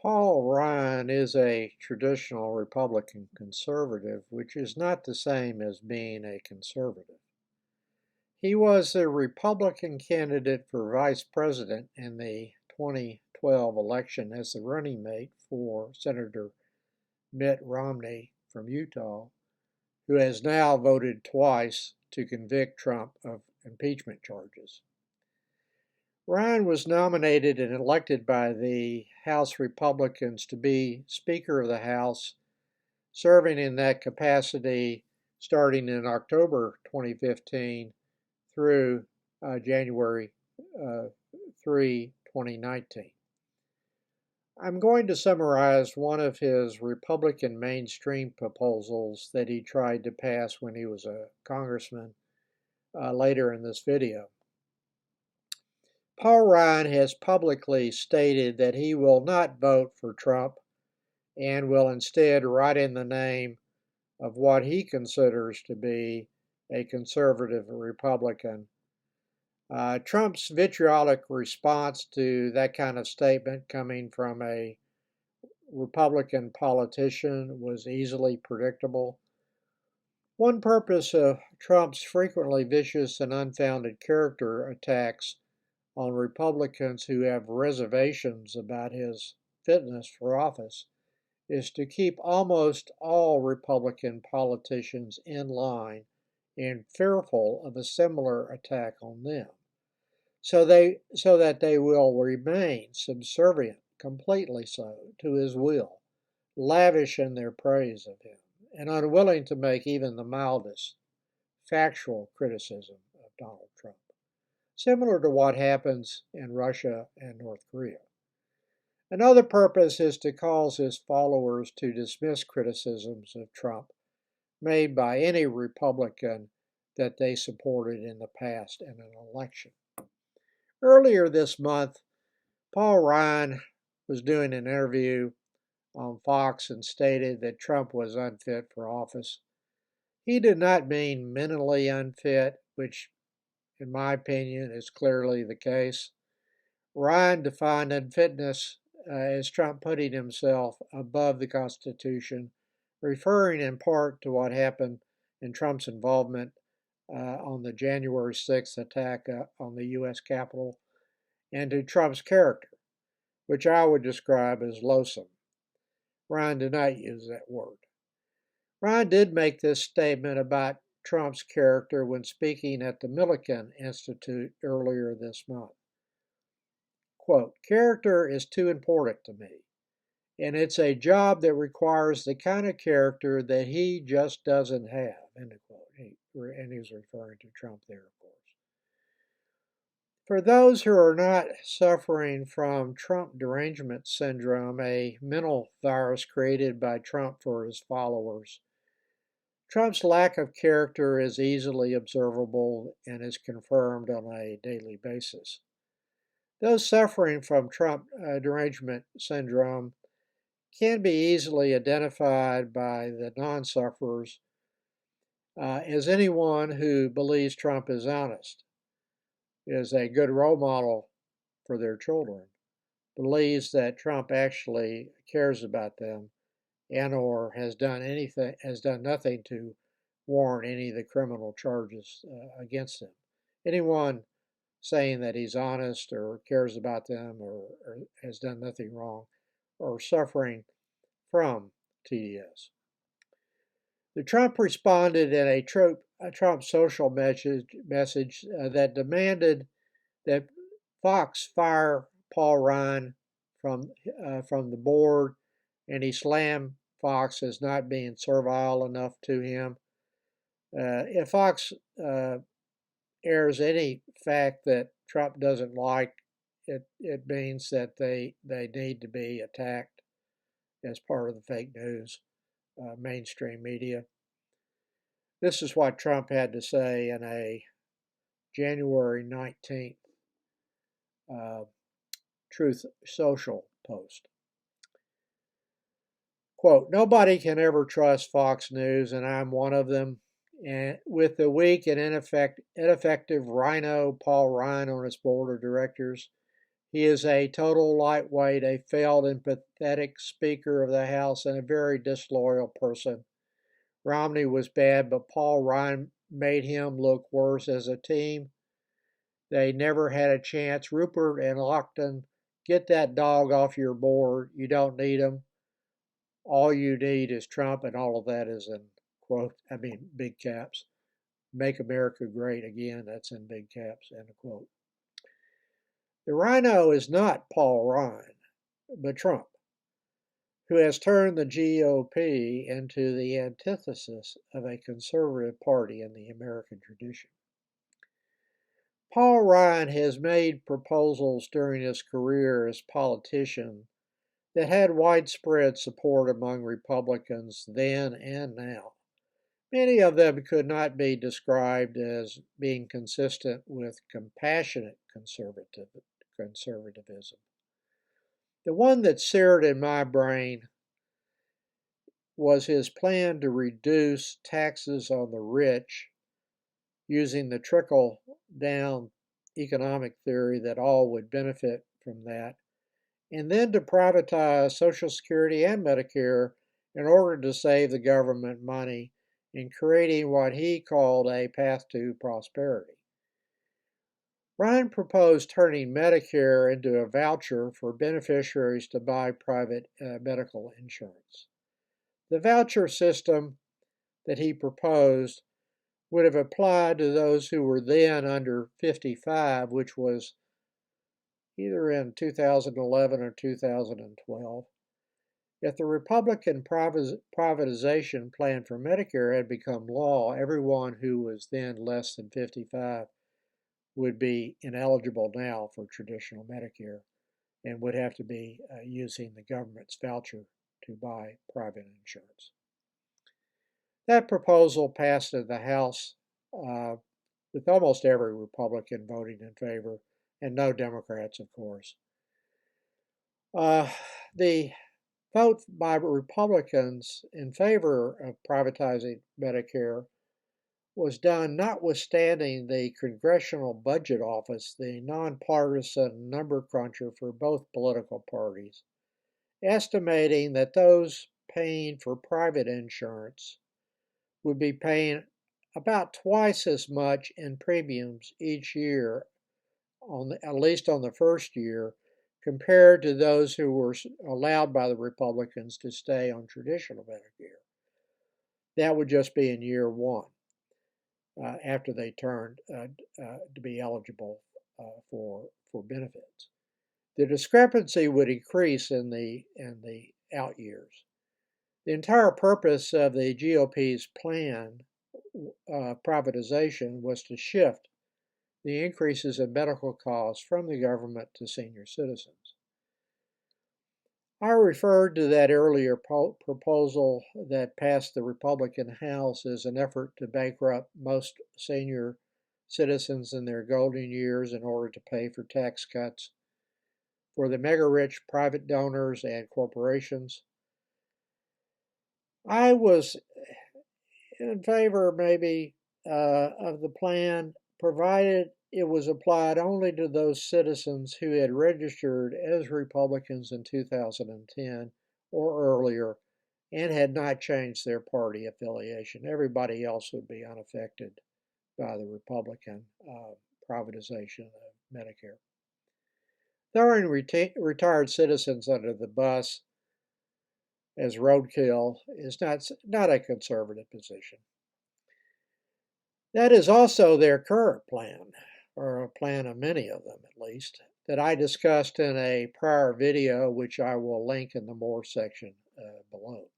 Paul Ryan is a traditional Republican conservative, which is not the same as being a conservative. He was the Republican candidate for vice president in the 2012 election as the running mate for Senator Mitt Romney from Utah, who has now voted twice to convict Trump of impeachment charges. Ryan was nominated and elected by the House Republicans to be Speaker of the House, serving in that capacity starting in October 2015 through January 3, 2019. I'm going to summarize one of his Republican mainstream proposals that he tried to pass when he was a congressman later in this video. Paul Ryan has publicly stated that he will not vote for Trump and will instead write in the name of what he considers to be a conservative Republican. Trump's vitriolic response to that kind of statement coming from a Republican politician was easily predictable. One purpose of Trump's frequently vicious and unfounded character attacks on Republicans who have reservations about his fitness for office is to keep almost all Republican politicians in line and fearful of a similar attack on them, so that they will remain subservient, completely so, to his will, lavish in their praise of him, and unwilling to make even the mildest factual criticism of Donald Trump, similar to what happens in Russia and North Korea. Another purpose is to cause his followers to dismiss criticisms of Trump made by any Republican that they supported in the past in an election. Earlier this month, Paul Ryan was doing an interview on Fox and stated that Trump was unfit for office. He did not mean mentally unfit, which, in my opinion, is clearly the case. Ryan defined unfitness as Trump putting himself above the Constitution, referring in part to what happened in Trump's involvement on the January 6th attack on the U.S. Capitol, and to Trump's character, which I would describe as loathsome. Ryan did not use that word. Ryan did make this statement about Trump's character when speaking at the Millikan Institute earlier this month. Quote, "Character is too important to me, and it's a job that requires the kind of character that he just doesn't have," end of quote. And he was referring to Trump there, of course. For those who are not suffering from Trump derangement syndrome, a mental virus created by Trump for his followers, Trump's lack of character is easily observable and is confirmed on a daily basis. Those suffering from Trump derangement syndrome can be easily identified by the non-sufferers as anyone who believes Trump is honest, is a good role model for their children, believes that Trump actually cares about them, and or has done nothing to warrant any of the criminal charges against him. Anyone saying that he's honest or cares about them or has done nothing wrong or suffering from TDS. The Trump responded in a Trump social message that demanded that Fox fire Paul Ryan from the board, and he slammed Fox as not being servile enough to him. If Fox airs any fact that Trump doesn't like, it means that they need to be attacked as part of the fake news mainstream media. This is what Trump had to say in a January 19th Truth Social post. Quote, "Nobody can ever trust Fox News, and I'm one of them. And with the weak and ineffective rhino Paul Ryan on its board of directors, He is a total lightweight, a failed and pathetic Speaker of the House, and a very disloyal person. Romney was bad, but Paul Ryan made him look worse as a team. They never had a chance. Rupert and Lockton, get that dog off your board. You don't need him. All you need is Trump, and all of that is in big caps. Make America great again. That's in big caps, end of quote. The rhino is not Paul Ryan, but Trump, who has turned the GOP into the antithesis of a conservative party in the American tradition. Paul Ryan has made proposals during his career as politician that had widespread support among Republicans then and now. Many of them could not be described as being consistent with compassionate conservatism. The one that seared in my brain was his plan to reduce taxes on the rich using the trickle-down economic theory that all would benefit from that, and then to privatize Social Security and Medicare in order to save the government money in creating what he called a path to prosperity. Ryan proposed turning Medicare into a voucher for beneficiaries to buy private medical insurance. The voucher system that he proposed would have applied to those who were then under 55, which was either in 2011 or 2012. If the Republican privatization plan for Medicare had become law, everyone who was then less than 55 would be ineligible now for traditional Medicare and would have to be using the government's voucher to buy private insurance. That proposal passed in the House with almost every Republican voting in favor, and no Democrats, of course. The vote by Republicans in favor of privatizing Medicare was done notwithstanding the Congressional Budget Office, the nonpartisan number cruncher for both political parties, estimating that those paying for private insurance would be paying about twice as much in premiums each year, at least on the first year, compared to those who were allowed by the Republicans to stay on traditional Medicare. That would just be in year one, after they turned to be eligible for benefits. The discrepancy would increase in the out years. The entire purpose of the GOP's plan, privatization, was to shift the increases in medical costs from the government to senior citizens. I referred to that earlier proposal that passed the Republican House as an effort to bankrupt most senior citizens in their golden years in order to pay for tax cuts for the mega-rich private donors and corporations. I was in favor, maybe, of the plan, provided it was applied only to those citizens who had registered as Republicans in 2010 or earlier and had not changed their party affiliation. Everybody else would be unaffected by the Republican privatization of Medicare. Throwing retired citizens under the bus as roadkill is not a conservative position. That is also their current plan, or a plan of many of them at least, that I discussed in a prior video, which I will link in the More section below.